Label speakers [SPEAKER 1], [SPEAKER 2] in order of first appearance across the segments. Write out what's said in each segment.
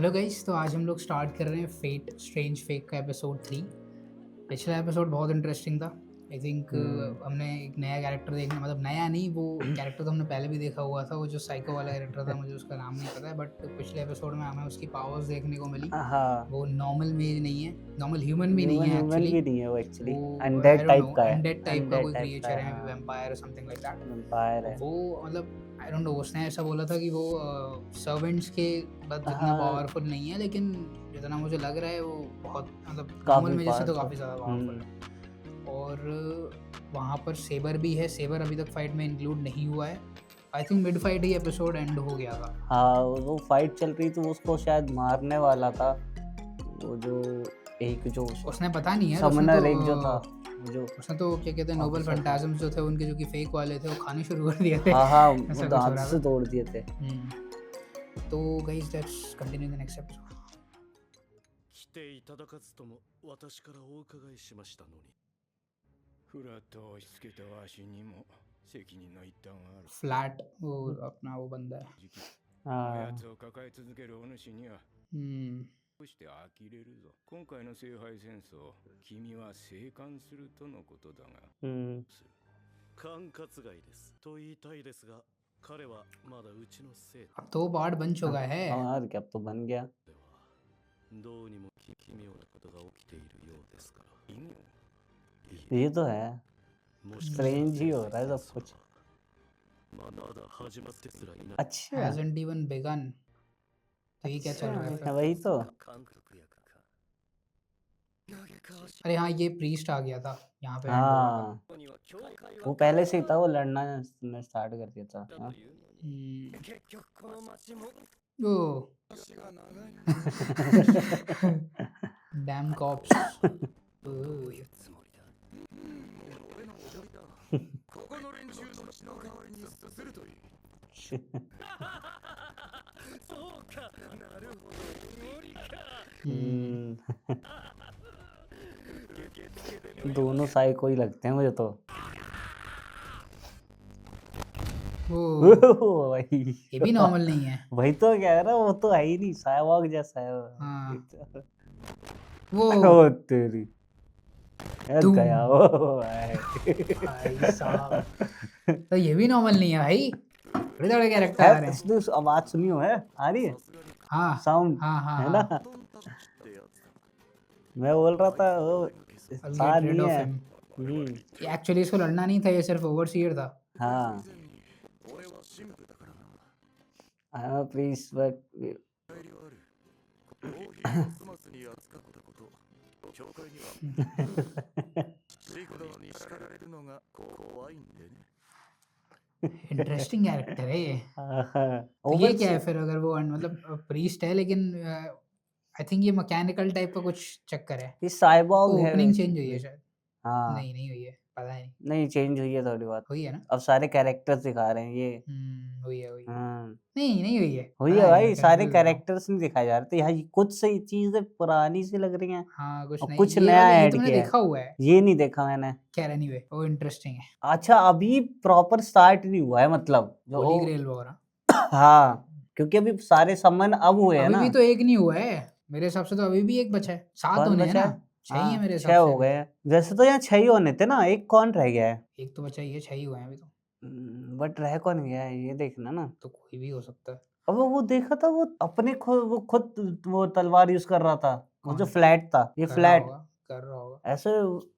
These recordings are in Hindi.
[SPEAKER 1] हेलो गाइस, तो आज हम लोग स्टार्ट कर रहे हैं फेट स्ट्रेंज फेक का एपिसोड 3। पिछला एपिसोड बहुत इंटरेस्टिंग था। आई थिंक हमने एक नया कैरेक्टर देखना, मतलब नया नहीं, वो कैरेक्टर तो हमने पहले भी देखा हुआ था। वो जो साइको वाला कैरेक्टर था, मुझे उसका नाम नहीं पता है, बट पिछले एपिसोड में हमें उसकी पावर्स देखने को मिली।
[SPEAKER 2] हाँ,
[SPEAKER 1] वो नॉर्मल मेज नहीं है, नॉर्मल ह्यूमन भी नहीं है
[SPEAKER 2] ह्यूमन
[SPEAKER 1] एक्चुअली।
[SPEAKER 2] भी नहीं है वो एक्चुअली
[SPEAKER 1] वो आई
[SPEAKER 2] अनडेड
[SPEAKER 1] डोंट
[SPEAKER 2] टाइप
[SPEAKER 1] नो,
[SPEAKER 2] का है।
[SPEAKER 1] अनडेड टाइप का कोई
[SPEAKER 2] अनडेड टाइप का
[SPEAKER 1] क्रिएचर
[SPEAKER 2] है,
[SPEAKER 1] है,
[SPEAKER 2] हाँ,
[SPEAKER 1] वैम्पायर और समथिंग लाइक दैट।
[SPEAKER 2] वैम्पायर है।
[SPEAKER 1] वो मतलब आई डोंट नो, उसने ऐसा बोला था कि वो सर्वेंट्स के मतलब जितना
[SPEAKER 2] हाँ,
[SPEAKER 1] पावरफुल नहीं है, लेकिन जितना मुझे लग रहा है वो बहुत मतलब नॉर्मल
[SPEAKER 2] काफी
[SPEAKER 1] में जैसे तो
[SPEAKER 2] पावरफुल।
[SPEAKER 1] काफ़ी ज़्यादा पावरफुल है। और वहाँ पर सेबर भी है। सेबर अभी तक फाइट में इंक्लूड नहीं हुआ है। I think mid fight he episode and हो गया था।
[SPEAKER 2] हाँ, वो फाइट चल रही थी, उसको शायद मारने वाला था वो जो एक जो
[SPEAKER 1] उसने पता नहीं है,
[SPEAKER 2] समनर एक जो था जो
[SPEAKER 1] उसने तो क्या कहते हैं, नोबल
[SPEAKER 2] ऑफिसर था।
[SPEAKER 1] फैंटाजम्स जो थे उनके, जो कि फेक वाले थे, वो खाने शुरू कर दिए थे।
[SPEAKER 2] हाँ हाँ, वो
[SPEAKER 1] ऐसा कुछ हो
[SPEAKER 2] दांत
[SPEAKER 1] रहा
[SPEAKER 2] से
[SPEAKER 1] था।
[SPEAKER 2] तोड़ दिए थे।
[SPEAKER 1] तो guys, let's continue the next episode.
[SPEAKER 3] 来ていただかずとも私からお伺いしましたのに。フラットを押し付けたわしにも責任の一端がある。
[SPEAKER 1] flat वो अपना वो बंदा है।
[SPEAKER 3] 時期、
[SPEAKER 2] हाँ
[SPEAKER 3] やつを抱え続けるお主には
[SPEAKER 1] हम्म
[SPEAKER 3] どうして呆れるぞ。今回の聖杯戦争、君は生還するとのことだが、 管轄外ですと言いたいですが、彼はまだうちの生徒
[SPEAKER 1] अब तो पार्ट बन चुका है।
[SPEAKER 2] हाँ, और क्या, अब तो बन गया।
[SPEAKER 3] では、どうにも奇妙なことが起きているようですから。奇妙？いい
[SPEAKER 2] ये तो है,
[SPEAKER 3] もしか
[SPEAKER 2] स्ट्रेंज ही हो रहा है सब कुछ।
[SPEAKER 3] まだ始まってすらいない。
[SPEAKER 2] अच्छा,
[SPEAKER 1] hasn't even begun। तो ये क्या चल रहा है
[SPEAKER 2] अच्छा,
[SPEAKER 1] फिर?
[SPEAKER 2] वही तो।
[SPEAKER 3] 韓国役か。投げかわし
[SPEAKER 1] अरे हाँ, ये प्रीस्ट आ गया था यहाँ पे, एंड हुआ था।
[SPEAKER 2] हाँ,
[SPEAKER 3] には教会
[SPEAKER 2] वो
[SPEAKER 3] は
[SPEAKER 2] पहले से ही था, वो लड़ना स्टार्ट कर दिया था।
[SPEAKER 3] だ
[SPEAKER 2] हाँ।
[SPEAKER 3] というのに、結局この町も
[SPEAKER 1] ओ
[SPEAKER 3] 足が長い。
[SPEAKER 1] डैम कॉप्स।
[SPEAKER 3] どういうつもりだ。俺のおごりだ。ここの連中の血の代わりにするといい。そうか、なるほど、無理か。
[SPEAKER 2] दोनों साइको ही लगते हैं मुझे तो।
[SPEAKER 1] वो
[SPEAKER 2] वही
[SPEAKER 1] ये भी नॉर्मल नहीं है।
[SPEAKER 2] वही तो कह रहा, वो तो है ही नहीं, साइबॉर्ग जैसा है वो।
[SPEAKER 1] हाँ।
[SPEAKER 2] ओ
[SPEAKER 1] वो
[SPEAKER 2] तेरी यार
[SPEAKER 1] धूम।
[SPEAKER 2] गया वो है।
[SPEAKER 1] भाई साहब, तो ये भी नॉर्मल नहीं है भाई। बड़े बड़े कैरेक्टर आ रहे हैं।
[SPEAKER 2] इसने उस आवाज सुनी हो है, आ रही है
[SPEAKER 1] हाँ
[SPEAKER 2] साउंड,
[SPEAKER 1] हाँ हाँ
[SPEAKER 2] है
[SPEAKER 1] हाँ।
[SPEAKER 2] ना। मैं बोल रहा था वो
[SPEAKER 1] I'll
[SPEAKER 2] सा
[SPEAKER 1] get rid
[SPEAKER 2] नहीं
[SPEAKER 1] of
[SPEAKER 2] है।
[SPEAKER 1] him। एक्चुअली इसको लड़ना नहीं था, ये सिर्फ ओवरसीयर था।
[SPEAKER 2] हाँ, I am a priest but
[SPEAKER 3] 粗末に扱ったこと教会にはシグナルに叱られるのが怖いんでね
[SPEAKER 1] interesting character है ये। तो
[SPEAKER 2] ओवर
[SPEAKER 1] ये क्या है फिर, अगर वो मतलब प्रीस्ट है, लेकिन आई थिंक ये मैकेनिकल टाइप का कुछ चक्कर है।
[SPEAKER 2] ये साइबॉर्ग है।
[SPEAKER 1] ओपनिंग चेंज हुई है शायद।
[SPEAKER 2] हाँ,
[SPEAKER 1] नहीं नहीं हुई है, पता नहीं।
[SPEAKER 2] नहीं चेंज हुई है थोड़ी बात।
[SPEAKER 1] हुई है ना?
[SPEAKER 2] अब सारे कैरेक्टर्स दिखा रहे हैं ये।
[SPEAKER 1] हुई है हुई है।
[SPEAKER 2] हाँ,
[SPEAKER 1] नहीं नहीं हुई है,
[SPEAKER 2] हुई
[SPEAKER 1] पता
[SPEAKER 2] है
[SPEAKER 1] नहीं,
[SPEAKER 2] भाई,
[SPEAKER 1] मैं
[SPEAKER 2] सारे
[SPEAKER 1] confused हो रहा हूँ।
[SPEAKER 2] कैरेक्टर्स नहीं दिखाए जा रहे थे यहाँ। कुछ सही चीजें पुरानी सी लग रही हैं
[SPEAKER 1] हाँ कुछ
[SPEAKER 2] और
[SPEAKER 1] नहीं,
[SPEAKER 2] कुछ
[SPEAKER 1] ये
[SPEAKER 2] नया
[SPEAKER 1] वाला ये
[SPEAKER 2] ऐड
[SPEAKER 1] तो मैंने
[SPEAKER 2] किया है।
[SPEAKER 1] देखा हुआ है।
[SPEAKER 2] ये नहीं देखा मैंने।
[SPEAKER 1] खैर एनीवे, वो इंटरेस्टिंग है।
[SPEAKER 2] अच्छा, अभी प्रॉपर स्टार्ट नहीं हुआ है, मतलब जो
[SPEAKER 1] होली ग्रेल वगैरह।
[SPEAKER 2] हाँ, क्योंकि अभी सारे समन अब हुए हैं
[SPEAKER 1] अभी
[SPEAKER 2] ना।
[SPEAKER 1] भी तो एक नहीं हुआ है मेरे हिसाब से, तो अभी भी एक बचा है। 7
[SPEAKER 2] कौन
[SPEAKER 1] होने हैं
[SPEAKER 2] बचा
[SPEAKER 1] ना?
[SPEAKER 2] है?
[SPEAKER 1] 6 ही है
[SPEAKER 2] हाँ,
[SPEAKER 1] मेरे
[SPEAKER 2] 6
[SPEAKER 1] हिसाब से
[SPEAKER 2] हो
[SPEAKER 1] अभी।
[SPEAKER 2] गए हैं वैसे तो। यहाँ 6 ही होने थे ना, एक कौन रह गया है?
[SPEAKER 1] एक तो बचा ही है, 6 ही हुए हैं अभी तो।
[SPEAKER 2] बट रह कौन गया है ये देखना ना।
[SPEAKER 1] तो कोई भी हो सकता है।
[SPEAKER 2] अब वो देखा था, वो अपने खुद वो तलवार यूज कर रहा था, वो जो
[SPEAKER 1] कौन?
[SPEAKER 2] फ्लैट था, ये
[SPEAKER 1] कर रहा
[SPEAKER 2] फ्लैट
[SPEAKER 1] होगा, कर रहा होगा।
[SPEAKER 2] ऐसे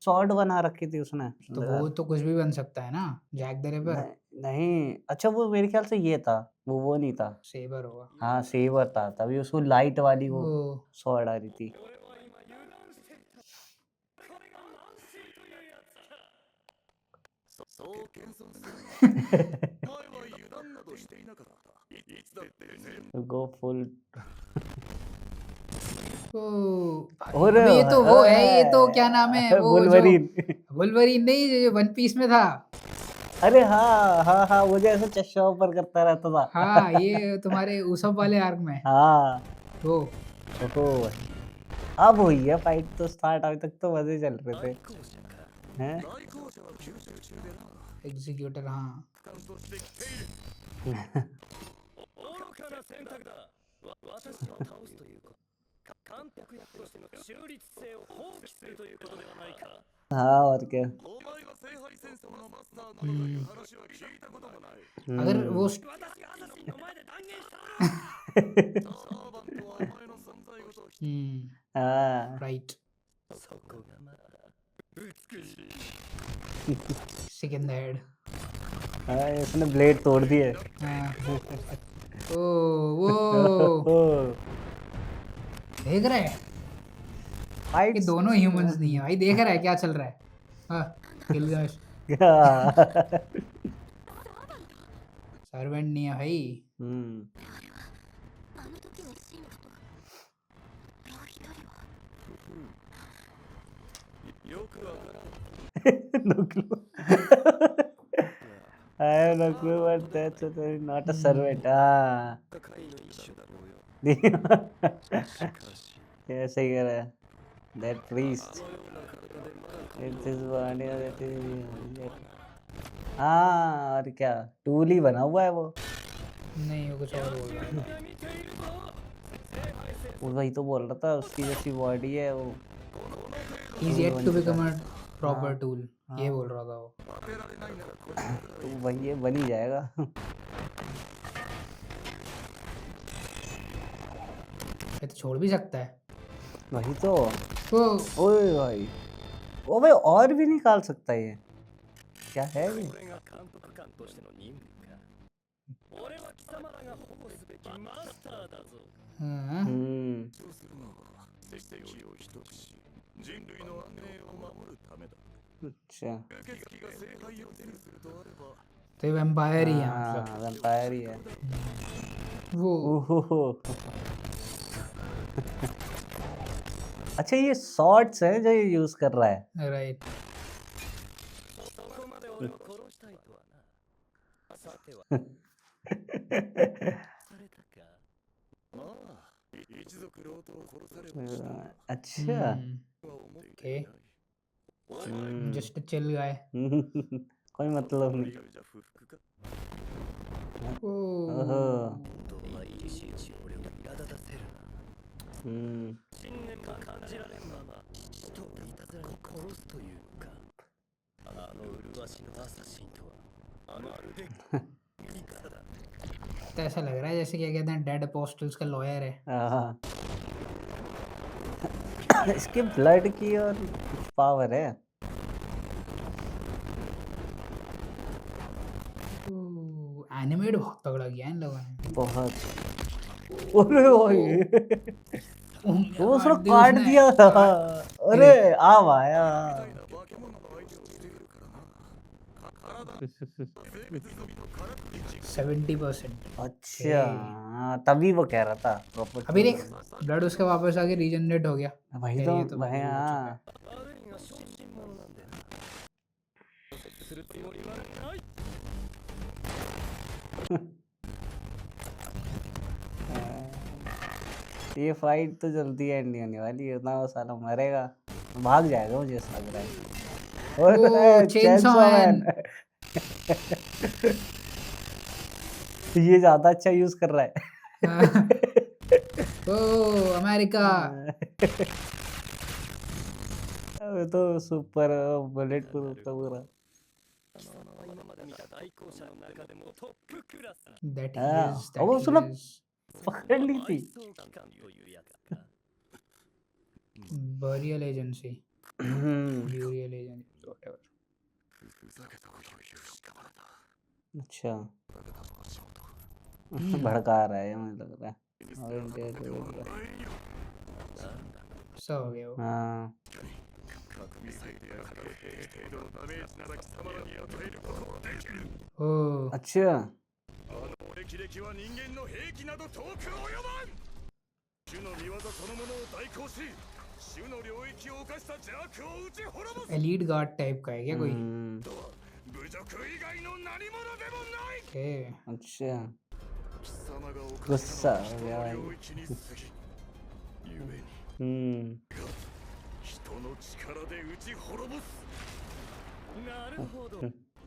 [SPEAKER 2] सॉर्ड बना रखी थी उसने।
[SPEAKER 1] तो वो तो कुछ भी बन सकता है ना, जैक द रिपर।
[SPEAKER 2] नहीं, अच्छा वो मेरे ख्याल से ये था, वो नहीं था।
[SPEAKER 1] सेबर होगा।
[SPEAKER 2] हाँ, सेवर था, तभी उसको लाइट वाली वो
[SPEAKER 1] वो
[SPEAKER 2] सॉर्ड आ रही थी।
[SPEAKER 3] そう謙遜するなお前は油断などしていなかった。いつだって全
[SPEAKER 2] गो फुल।
[SPEAKER 1] भाई, अबे ये तो वो है, ये तो क्या नाम है वो जो
[SPEAKER 2] वुल्वरीन।
[SPEAKER 1] वुल्वरीन नहीं, जो वन पीस में था।
[SPEAKER 2] अरे हाँ हाँ हाँ, मुझे ऐसे चश्मा ऊपर करता रहता था।
[SPEAKER 1] हाँ, ये तुम्हारे उसब वाले आर्क में।
[SPEAKER 2] हाँ,
[SPEAKER 1] वो
[SPEAKER 2] ओहो, अब हुई है फाइट तो स्टार्ट। अभी तक तो मजे चल रहे थे
[SPEAKER 3] 校舎か
[SPEAKER 2] हैं।
[SPEAKER 3] 大校舎は休憩中でな
[SPEAKER 1] एग्जीक्यूटर। हाँ
[SPEAKER 3] 俯瞰として来ている愚かな選択だ私を倒すという役としての中立性を放棄するということではないか。
[SPEAKER 2] हाँ और क्या
[SPEAKER 3] お前が聖杯戦争のマスターなどという話は聞いたこともない。
[SPEAKER 1] अगर वो
[SPEAKER 3] 私がアサシンの前で断言したのだ。サーバントはお前の存在ごとき。
[SPEAKER 2] हाँ
[SPEAKER 1] right
[SPEAKER 3] そこがまだ美しい。
[SPEAKER 1] sick in the head
[SPEAKER 2] हाँ इसने ब्लेड तोड़ दिए
[SPEAKER 1] ओ वो
[SPEAKER 2] ओ
[SPEAKER 1] देख रहा है
[SPEAKER 2] फाइट
[SPEAKER 1] ये दोनों ह्यूमंस नहीं है भाई देख रहा है क्या चल रहा है हाँ गिलगामेश सर्वेंट नहीं है भाई
[SPEAKER 4] あの時の神父ともう一人は
[SPEAKER 3] よくわからん。
[SPEAKER 2] no clue I have no clue what that's not a servant あ
[SPEAKER 3] 戦いの一種だろうよ。
[SPEAKER 2] ये सही कह रहा है that priest
[SPEAKER 3] あのような体でまだ
[SPEAKER 2] it is body that is हाँ और क्या टूल ही बना हुआ है वो
[SPEAKER 1] नहीं वो कुछ और बोल रहा है
[SPEAKER 3] 見ているぞ。
[SPEAKER 2] वो वही तो बोल रहा था उसकी जैसी बॉडी है वो
[SPEAKER 1] he's yet to become a proper tool ये बोल रहा था वो
[SPEAKER 2] तो वही है बन ही जाएगा
[SPEAKER 1] ये तो छोड़ भी सकता है
[SPEAKER 2] वही तो
[SPEAKER 1] ओ
[SPEAKER 2] ओए भाई ओ भाई और भी निकाल सकता है ये क्या है ये
[SPEAKER 3] 俺が監督官としての任務か。俺は貴様らが保護すべきマスターだぞ。
[SPEAKER 1] हाँ,
[SPEAKER 3] そうするのは世界を一つし、人類の安寧を守るためだ。
[SPEAKER 2] अच्छा
[SPEAKER 3] 受付が聖杯を手にするとあれば、
[SPEAKER 1] तो ये वैम्पायर ही है
[SPEAKER 2] हाँ
[SPEAKER 1] मतलब
[SPEAKER 2] वैम्पायर ही है
[SPEAKER 1] वो
[SPEAKER 2] ओहो अच्छा ये शॉर्ट्स हैं जो ये यूज कर रहा है
[SPEAKER 1] राइट
[SPEAKER 3] そこまで俺を殺したいとはな。さては、されたか。まあ、一族老頭を殺されもしたは
[SPEAKER 2] अच्छा
[SPEAKER 3] 思っていない。俺は
[SPEAKER 1] जस्ट चिल गाय
[SPEAKER 2] कोई मतलब
[SPEAKER 3] 理
[SPEAKER 2] नहीं
[SPEAKER 3] 由じゃ不服か。
[SPEAKER 1] ओ
[SPEAKER 2] ओहो
[SPEAKER 3] とはいえ、真摯を俺を苛立たせるな。 信念が感じられんまま人をいたずらに殺すというのか。あの麗しのアサシンとはまるで味方だ。
[SPEAKER 1] तो ऐसा लग रहा है जैसे क्या कहते हैं डेड अपोस्टल्स का लॉयर है
[SPEAKER 2] हाँ इसके ब्लड की और पावर है
[SPEAKER 1] एनिमेट बहुत तगड़ा किया है इन लोगों ने
[SPEAKER 2] बहुत अरे भाई
[SPEAKER 1] उंगलियां
[SPEAKER 2] वो उसने
[SPEAKER 1] काट दी
[SPEAKER 2] काट
[SPEAKER 1] उसने।
[SPEAKER 2] दिया था अरे आ आया
[SPEAKER 3] 化け物の相手をしているからな。
[SPEAKER 1] 70%
[SPEAKER 2] अच्छा हाँ, तभी वो कह रहा था प्रॉपर
[SPEAKER 1] अभी देख ब्लड उसका वापस आके रीजनरेट हो गया
[SPEAKER 2] भाई
[SPEAKER 1] ये
[SPEAKER 2] तो
[SPEAKER 1] तो
[SPEAKER 2] भाई
[SPEAKER 1] हो
[SPEAKER 2] हाँ
[SPEAKER 3] あるいは小心者なんでな。するつもりはない。
[SPEAKER 2] ये फाइट तो जल्दी एंड नहीं होने वाली है ना वो साला मरेगा भाग जाएगा मुझे ऐसा लग रहा है
[SPEAKER 1] ओ, Chainsaw Man।
[SPEAKER 2] ये ज्यादा अच्छा यूज कर रहा है
[SPEAKER 1] ओ अमेरिका
[SPEAKER 2] अबे तो सुपर बुलेट प्रूफ तो पूरा
[SPEAKER 3] 今まで見た大校舎の中でもトップクラスだ。
[SPEAKER 1] दैट
[SPEAKER 2] हाँ,
[SPEAKER 1] इज
[SPEAKER 2] वो सुनो।
[SPEAKER 1] दैट इज
[SPEAKER 2] पकड़ ली थी
[SPEAKER 3] 配送機関というやつか。
[SPEAKER 1] बरियल एजेंसी यूरियल एजेंसी व्हाटएवर
[SPEAKER 3] ふざけたことを言う屍だ。
[SPEAKER 2] अच्छा
[SPEAKER 3] ふざけたとか仕事。
[SPEAKER 2] भड़का रहा है मुझे लग रहा है Oriented to the-
[SPEAKER 1] सब हो गया वो
[SPEAKER 2] हाँ
[SPEAKER 3] 核ミサイルや化学兵器程度のダメージなら貴様らに与えることもできる。
[SPEAKER 1] ओ
[SPEAKER 2] अच्छा
[SPEAKER 3] あの歴々は人間の兵器など遠く及ばん。主の見業そのものを代行し、主の領域を犯した邪悪を打ち滅ぼす。
[SPEAKER 1] एलीट गार्ड टाइप का है क्या कोई
[SPEAKER 2] हम्म,
[SPEAKER 3] とは侮辱以外の何者でもない。
[SPEAKER 1] ओके
[SPEAKER 2] अच्छा
[SPEAKER 3] 貴様が犯
[SPEAKER 2] गुस्सा
[SPEAKER 3] したの
[SPEAKER 2] हो
[SPEAKER 3] は
[SPEAKER 2] गया
[SPEAKER 3] 人の
[SPEAKER 2] भाई
[SPEAKER 3] 領域に過ぎ。ゆえに
[SPEAKER 2] हम्म
[SPEAKER 3] 人の力で打ち滅ぼす。なるほど。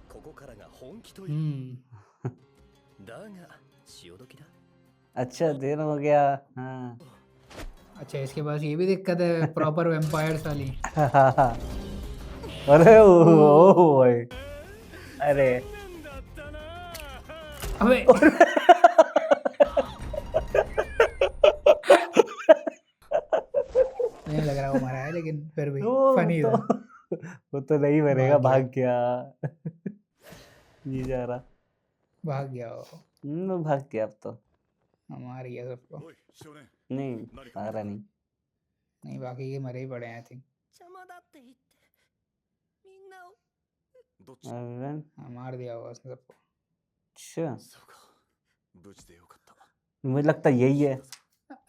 [SPEAKER 3] ここからが本気という。
[SPEAKER 1] हम्म
[SPEAKER 3] だが潮時だ。
[SPEAKER 2] अच्छा देर हो गया हाँ
[SPEAKER 1] अच्छा इसके पास ये भी दिक्कत है प्रॉपर वैम्पायर्स वाली।
[SPEAKER 2] अरे ओ भाई, अरे
[SPEAKER 3] だったな
[SPEAKER 1] अबे नहीं लग रहा वो मरा है लेकिन फिर भी
[SPEAKER 2] वो
[SPEAKER 1] फनी
[SPEAKER 2] तो
[SPEAKER 1] था।
[SPEAKER 2] वो तो नहीं मरेगा,
[SPEAKER 1] भाग गया।
[SPEAKER 2] भाग गया। जी जा रहा।
[SPEAKER 1] भाग गया वो।
[SPEAKER 2] वो भाग गया अब तो।
[SPEAKER 1] मार गया सबको।
[SPEAKER 3] おい少年
[SPEAKER 2] नहीं,
[SPEAKER 3] 何か
[SPEAKER 2] मारा नहीं।
[SPEAKER 1] नहीं बाकी के मरे ही पड़े हैं आई थिंक।
[SPEAKER 4] 邪魔だって言ってみんなを
[SPEAKER 3] どっち
[SPEAKER 2] अरविंद,
[SPEAKER 1] हाँ, मार दिया होगा उसने सबको।
[SPEAKER 2] अच्छा
[SPEAKER 3] そうか無事でよかった
[SPEAKER 2] मुझे लगता है यही है,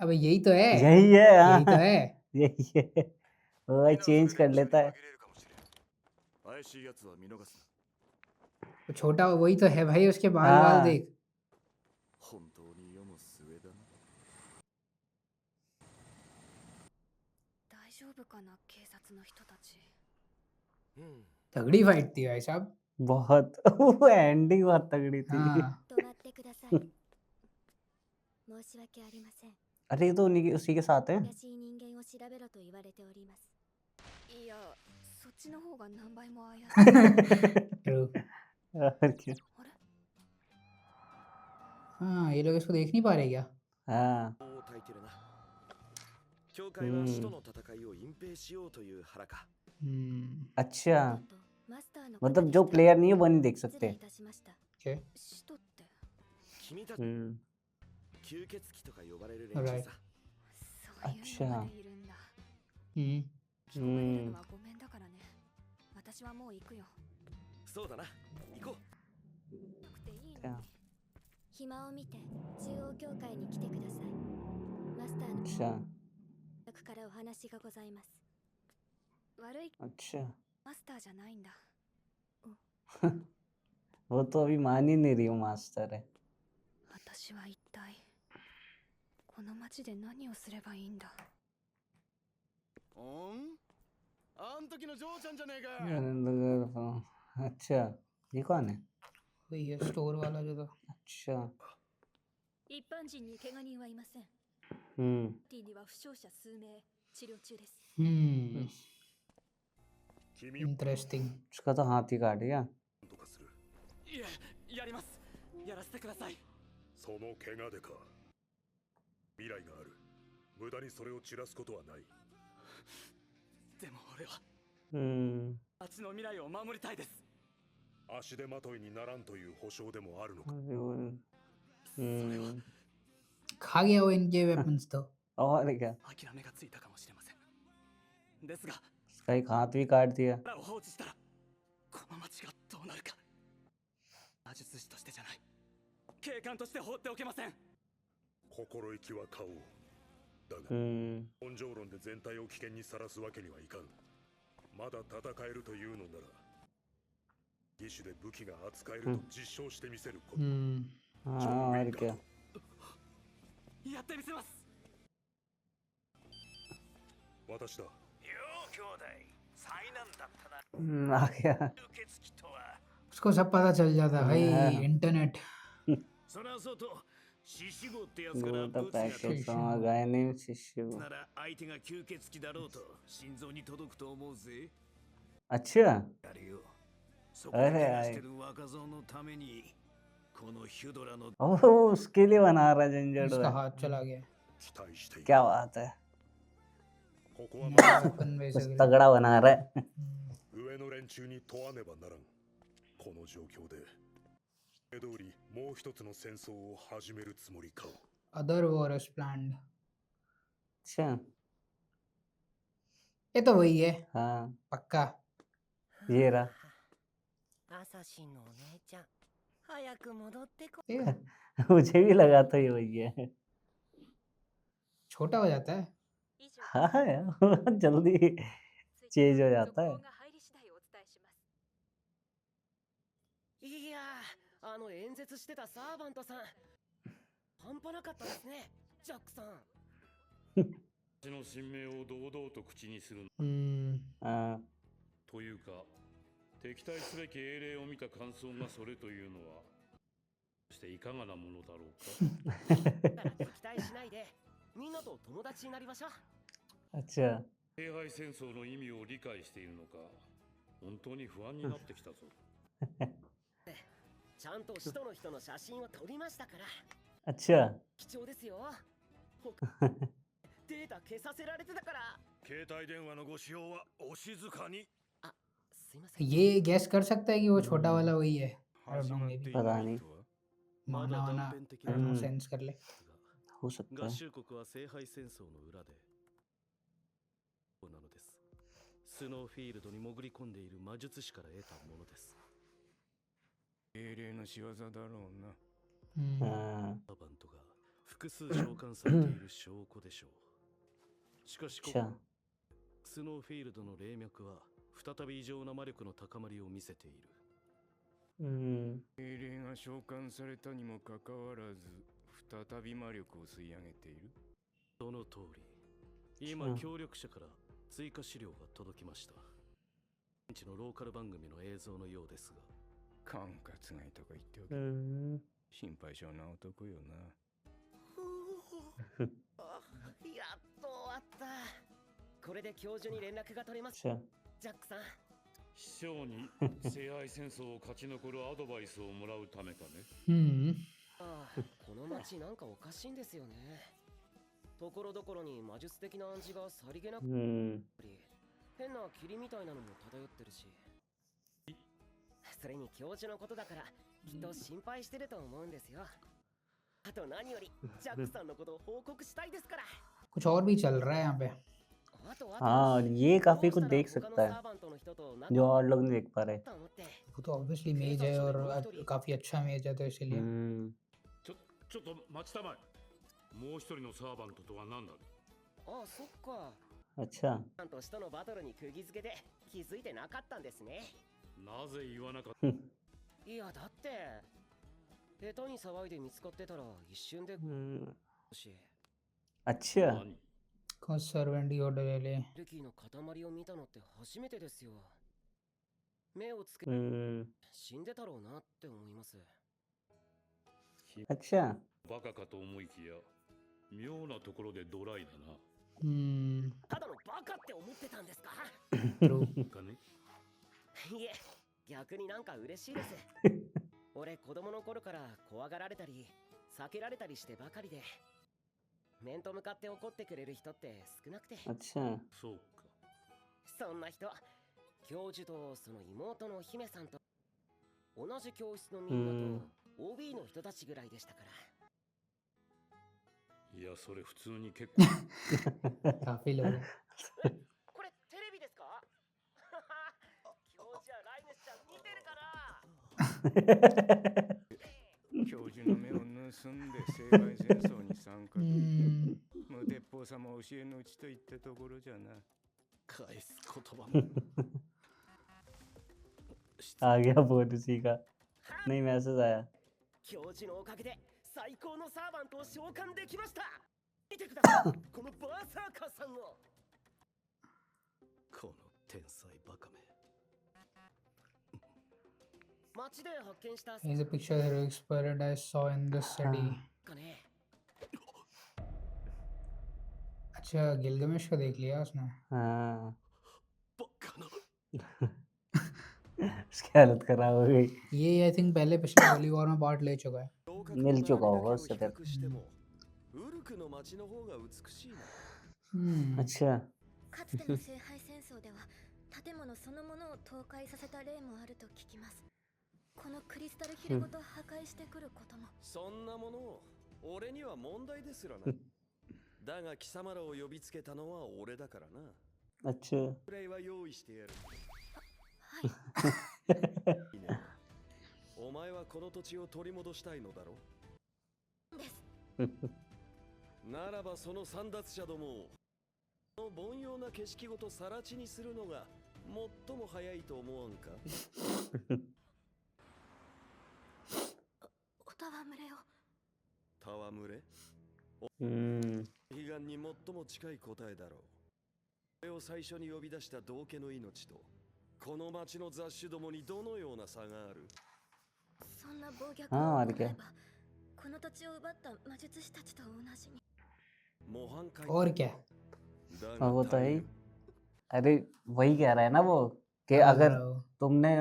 [SPEAKER 1] अबे यही तो है।
[SPEAKER 2] यही है,
[SPEAKER 1] यही तो
[SPEAKER 2] हाँ
[SPEAKER 1] है।
[SPEAKER 2] यही है। वो भाई चेंज कर लेता है।
[SPEAKER 3] 怪しいやつは見逃すな
[SPEAKER 1] वो छोटा वही तो है भाई उसके बाल
[SPEAKER 2] हाँ।
[SPEAKER 1] बाल देख।
[SPEAKER 3] 本当に世の末だな
[SPEAKER 4] 大丈夫かな警察の人たち
[SPEAKER 3] うん
[SPEAKER 1] तगड़ी फाइट थी भाई साहब।
[SPEAKER 2] बहुत वो एंडिंग बहुत तगड़ी थी।
[SPEAKER 1] हाँ
[SPEAKER 4] 止まってください申し訳ありません
[SPEAKER 2] अरे ये तो उसी के साथ है।
[SPEAKER 4] 怪しい人間を調べろと言われておりますいやそっちの方が何倍も怪しい
[SPEAKER 1] True।
[SPEAKER 2] और क्या।
[SPEAKER 4] あれ
[SPEAKER 1] हाँ ये लोग इसको देख नहीं पा रहे क्या?
[SPEAKER 2] हाँ
[SPEAKER 3] を焚いてるな教会は使徒の戦いを隠蔽しようという腹か
[SPEAKER 2] अच्छा
[SPEAKER 4] マスターの
[SPEAKER 2] मतलब जो प्लेयर नहीं है वो नहीं देख
[SPEAKER 4] 失礼
[SPEAKER 2] सकते।
[SPEAKER 4] いたしました
[SPEAKER 1] Okay।
[SPEAKER 4] 使徒って
[SPEAKER 3] 君たち 吸血鬼とか呼ばれる連中さ
[SPEAKER 4] そういうのまでいるんだ
[SPEAKER 1] हम्म।
[SPEAKER 4] 聞こえるのはごめんだからね私はもう行くよ
[SPEAKER 3] そうだな行こう
[SPEAKER 4] なくていいの
[SPEAKER 2] क्या
[SPEAKER 4] 暇を見て中央教会に来てくださいマスターの
[SPEAKER 2] अच्छा
[SPEAKER 4] 宅からお話がございます悪い
[SPEAKER 2] अच्छा
[SPEAKER 4] マスターじゃないんだ
[SPEAKER 2] वो तो अभी मान ही नहीं रही हूँ मास्टर है।
[SPEAKER 4] 私は一体この町で何をすればいいんだ
[SPEAKER 3] おんあん時のジョーちゃんじゃねえか
[SPEAKER 2] अच्छा ये कौन है?
[SPEAKER 1] वही है स्टोर वाला जो था।
[SPEAKER 2] अच्छा
[SPEAKER 4] 一般人に怪我人はいません T には負傷者数名治療中です
[SPEAKER 1] इंटरेस्टिंग।
[SPEAKER 2] उसका तो हाथ ही काट गया।
[SPEAKER 3] とかする
[SPEAKER 5] いえ、やります。やらせてください。
[SPEAKER 3] その怪我でか未来がある無駄にそれを散らすことはない
[SPEAKER 5] でも俺は
[SPEAKER 2] हम्म
[SPEAKER 5] 町の未来を守りたいです。
[SPEAKER 3] 足手まといにならんという保証でもあるのか
[SPEAKER 1] खा गया वो इनके वेपन्स तो।
[SPEAKER 2] और क्या,
[SPEAKER 5] 諦めがついたかもしれません。ですが、
[SPEAKER 2] उसका एक हाथ भी काट दिया।
[SPEAKER 5] 彼を放置したらこの町がどうなるか。魔術師としてじゃない。警官として放っておけません。
[SPEAKER 3] 心意気は買おうだが 根性論で全体を危険にさらすわけにはいかんまだ戦えるというのなら義手で武器が扱えると実証してみせること
[SPEAKER 2] हाँ और क्या।
[SPEAKER 5] やってみせます。
[SPEAKER 3] 私だ
[SPEAKER 6] よう兄弟災難だったな
[SPEAKER 2] आ गया।
[SPEAKER 6] 吸血鬼とは
[SPEAKER 1] उसको सब पता चल जाता भाई इंटरनेट।
[SPEAKER 6] そりゃそうと獅子号ってやつか
[SPEAKER 2] वो
[SPEAKER 6] ら
[SPEAKER 2] तो
[SPEAKER 6] ブツが
[SPEAKER 2] पैकेट समझ गए नहीं शिष्य को।
[SPEAKER 6] なら相手が吸血鬼だろうと心臓に届くと思うぜ
[SPEAKER 2] अच्छा
[SPEAKER 6] やるよそこで怪我してる若造のためにこのヒュドラの
[SPEAKER 2] ओह उसके लिए बना रहा झंझट
[SPEAKER 1] उसका
[SPEAKER 2] है।
[SPEAKER 1] हाथ चला गया।
[SPEAKER 3] 期待している
[SPEAKER 2] क्या बात है,
[SPEAKER 3] ここは
[SPEAKER 1] वेपन
[SPEAKER 2] कुछ
[SPEAKER 1] बेसिकली।
[SPEAKER 2] तगड़ा बना रहा है।
[SPEAKER 3] 上の連中に問わねばならんこの状況で通りもう一つの戦争を始めるつもりか
[SPEAKER 1] अदर वॉर इज प्लान्ड।
[SPEAKER 2] अच्छा
[SPEAKER 1] ये तो वही है
[SPEAKER 2] हाँ
[SPEAKER 1] पक्का।
[SPEAKER 2] ये रहा।
[SPEAKER 7] 朝日のお姉ちゃん早く戻ってこ
[SPEAKER 1] ये
[SPEAKER 2] मुझे भी लगा था ये वही है।
[SPEAKER 1] छोटा हो जाता है।
[SPEAKER 2] हाँ यार जल्दी चेंज हो जाता है।
[SPEAKER 7] いやーあの演説してたサーバントさん半端なかったですねジャックさん
[SPEAKER 3] 私の神明を堂々と口にする
[SPEAKER 2] हाँ
[SPEAKER 3] というか敵対すべき英霊を見た感想がそれというのはそしていかがなものだろうか
[SPEAKER 7] だから敵対しないでみんなと友達になりましょう。
[SPEAKER 2] अच्छा
[SPEAKER 6] 聖杯戦争の意味を理解しているのか、本当に不安になってきたぞ。
[SPEAKER 7] ちゃんと使徒の人の写真を撮りましたから。
[SPEAKER 2] अच्छा
[SPEAKER 7] 貴重ですよ。データ消させられてたから。
[SPEAKER 6] 携帯電話のご使用はお静かに。
[SPEAKER 7] すいません。
[SPEAKER 1] ये गैस कर सकता है कि वो छोटा वाला वही है। I don't know,
[SPEAKER 3] 始まっ
[SPEAKER 1] maybe
[SPEAKER 3] てい
[SPEAKER 2] पता
[SPEAKER 3] ない
[SPEAKER 2] नहीं
[SPEAKER 3] とは
[SPEAKER 1] माना वाना I
[SPEAKER 3] 的
[SPEAKER 1] don't know,
[SPEAKER 2] うん
[SPEAKER 1] सेंस कर ले।
[SPEAKER 2] हो सकता
[SPEAKER 3] 合
[SPEAKER 2] है
[SPEAKER 3] 衆国は聖杯戦争の裏でなのです。スノーフィールドに潜り込んでいる魔術師から得たものです。英霊の仕業だろうな。
[SPEAKER 2] हाँ
[SPEAKER 3] サーバントが複数召喚されている証拠でしょう。しかしここ
[SPEAKER 2] अच्छा
[SPEAKER 3] スノーフィールドの霊脈は再び異常な魔力の高まりを見せている。英霊が召喚されたにもかかわらず再び魔力を吸い上げている。その通り、今協力者から追加資料が届きました。現地のローカル番組の映像のようですが、管轄外とか言っておけ。心配性な男よな。
[SPEAKER 7] やっと終わった。これで教授に連絡が取れます。
[SPEAKER 2] अच्छा
[SPEAKER 7] ジャックさん。
[SPEAKER 6] 師匠に聖杯戦争を勝ち残るアドバイスをもらうためかね。
[SPEAKER 7] この街なんかおかしいんですよね。ところどころに魔術的な暗示がさりげなく変な霧みたいなのも漂ってるし。それに教授のことだからきっと心配してると思うんですよ。あと何よりジャックさんのことを報告したいですから。
[SPEAKER 1] कुछ और भी चल रहा है यहाँ पे।
[SPEAKER 2] हाँ और ये काफी कुछ देख सकता है जो और लोग नहीं देख पा रहे
[SPEAKER 1] वो तो ऑब्वियसली मेज है और काफी अच्छा मेज है तो इसीलिए
[SPEAKER 6] ちょっと待ちたまえ。もう一人のサーバントとは何だ。
[SPEAKER 7] あ、そっか。
[SPEAKER 2] अच्छा
[SPEAKER 7] ちゃんと使徒のバトルに釘付けで気づいてなかったんですね。
[SPEAKER 6] なぜ言わなかった。
[SPEAKER 7] いやだって下手に騒いで見つかってたら一瞬でし。
[SPEAKER 2] अच्छा
[SPEAKER 1] कौन सर्वेंट ही ऑर्डर ले ले
[SPEAKER 7] ルキーの塊を見たのって初めてですよ。目をつけ死んでたろうなって思います。
[SPEAKER 2] अच्छा
[SPEAKER 6] バカかと思いきや妙なところでドライだな。
[SPEAKER 7] ただのバカって思ってたんですか。
[SPEAKER 6] かね。
[SPEAKER 7] いえ、逆になんか嬉しいです。俺子供の頃から怖がられたり避けられたりしてばかりで、面と向かって怒ってくれる人って少なくて。
[SPEAKER 2] अच्छा
[SPEAKER 6] そうか。
[SPEAKER 7] そんな人、教授とその妹の姫さんと同じ教室のみんなと OB の人たちぐらいでしたから。
[SPEAKER 6] いやそれ普通に結構。
[SPEAKER 1] काफी लोग
[SPEAKER 7] これテレビですか。教授やライネスちゃん見てるかな。
[SPEAKER 3] 教授の目を盗んで聖杯戦争に参加。無鉄砲様を教えのうちといったところじゃな。返す言葉も。
[SPEAKER 2] आ गया बोनसी का नहीं मैसेज आया
[SPEAKER 7] 教授のおかげで最高のサーバントを召喚できました。見てください。このバーサーカーさんを。
[SPEAKER 3] この天才バカめ。
[SPEAKER 7] 街で発見した
[SPEAKER 1] Here's a picture of the heroic spirit I saw in this city
[SPEAKER 7] かね。
[SPEAKER 1] अच्छा गिलगमेश को देख लिया उसने
[SPEAKER 2] हाँ
[SPEAKER 3] バカな。
[SPEAKER 2] उसकी हालत खराब हो गई
[SPEAKER 1] ये आई थिंक पहले पिछले होली वॉर में पार्ट ले चुका है
[SPEAKER 2] मिल चुका होगा उससे फिर
[SPEAKER 3] ウルクの街の方が美しいな。
[SPEAKER 2] अच्छा
[SPEAKER 4] かつての聖杯戦争では建物そのものを倒壊させた例もあると聞きます。このクリスタルヒルごと破壊してくることも。
[SPEAKER 5] そんなものを俺には問題ですらない。だが貴様らを呼びつけたのは俺だからな。
[SPEAKER 2] अच्छा
[SPEAKER 5] プレイは用意してやる。
[SPEAKER 4] はい。
[SPEAKER 5] いいね。お前はこの土地を取り戻したいのだろ
[SPEAKER 4] です。
[SPEAKER 5] ならばその簒奪者どもをこの凡庸な景色ごと更地にするのが最も早いと思わんか。
[SPEAKER 4] おたわむれを。
[SPEAKER 5] 戯れ悲願に最も近い答えだろう。これを最初に呼び出した道家の命とこの町の雑種どもにどのような差がある。
[SPEAKER 4] そんな暴虐を
[SPEAKER 2] あーあれか
[SPEAKER 4] 行えばこの土地を奪った魔術師たちと同じに。
[SPEAKER 5] 模範解
[SPEAKER 1] और क्या
[SPEAKER 5] だ
[SPEAKER 2] हाँ, वो
[SPEAKER 5] が
[SPEAKER 2] तो है
[SPEAKER 5] 大
[SPEAKER 2] ही।
[SPEAKER 5] 変
[SPEAKER 2] अरे वही कह रहा है ना वो कि
[SPEAKER 1] क्या बोल
[SPEAKER 2] अगर
[SPEAKER 1] रहा है वो?
[SPEAKER 2] तुमने